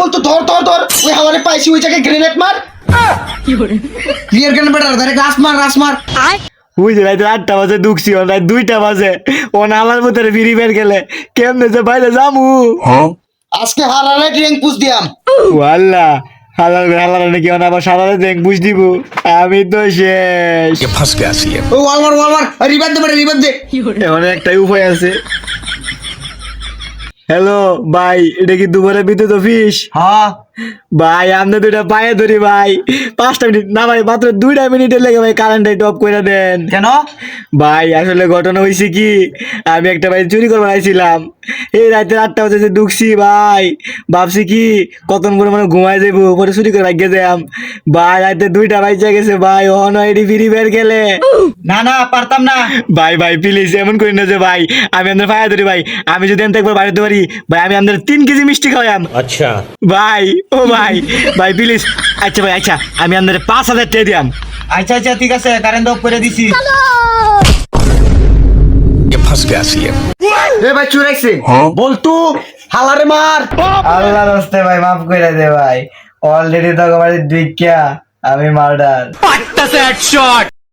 বলতো ধর ধর ধর ওই হাওয়ারে পাইছি ওই জায়গায় গ্রেনেড মার ক্লিয়ার কেন বেটা ডাইরেক্ট রাস মার ওই যে রাত 8টা বাজে ঢুকছি ও রাত 2টা বাজে ও না আমার ভিতরে ফ্রি ফায়ার খেলে কেমনে যে বাইরে যামু আজকে হারারে ট্রেন পুষ দিয়াম ওয়াল্লা হালাল হালাল নাকি ওনা আবার সারারে দেখ বুঝ দিব আমি তো শেষ ও ওয়ালমার রিবাদ দে বেটা রিবাদ দে এখন একটাই উপায় আছে হ্যালো ভাই এটা কি দুপুরে বিদ্যুৎ অফিস হ্যাঁ ভাই আপনি দুইটা পায়ে ধরি ভাই 5টা মিনিট না ভাই মাত্র 2টা মিনিটের লেগে ভাই কারেন্টটা একটু অফ করে দেন কেন ভাই আসলে ঘটনা হয়েছে কি আমি একটা ভাই চুরি করবার আইছিলাম এই রাতে 8টা বাজে ঢুকছি ভাই ভাবছি কি কতক্ষণ করে মানে ঘুমাই যাবো পরে চুরি করে ভাগ্যে যাম ভাই রাতে 2টা বাজে গেছে ভাই অন আইডি ফ্রি ফায়ার খেলে না পারতাম না ভাই ভাই প্লিজ এমন করি না যে ভাই আমি আপনার পায়ে ধরি ভাই আমি যদি আমি একবার বাড়িতে পারি ভাই আমি আপনার 3 কেজি মিষ্টি খাওয়াম अच्छा ভাই ও ভাই ভাই প্লিজ আচ্ছা ভাই আচ্ছা আমি আপনার 5,000 টাকা দিয়াম আচ্ছা ঠিক আছে কারেন্ট অফ করে দিছি এ ভাই চুরাইছে বলতু হালারে মার আল্লাহর রাস্তে ভাই মাফ করে দে ভাই অলরেডি তো আমার দুইটা আমি মার্ডার हेडशॉट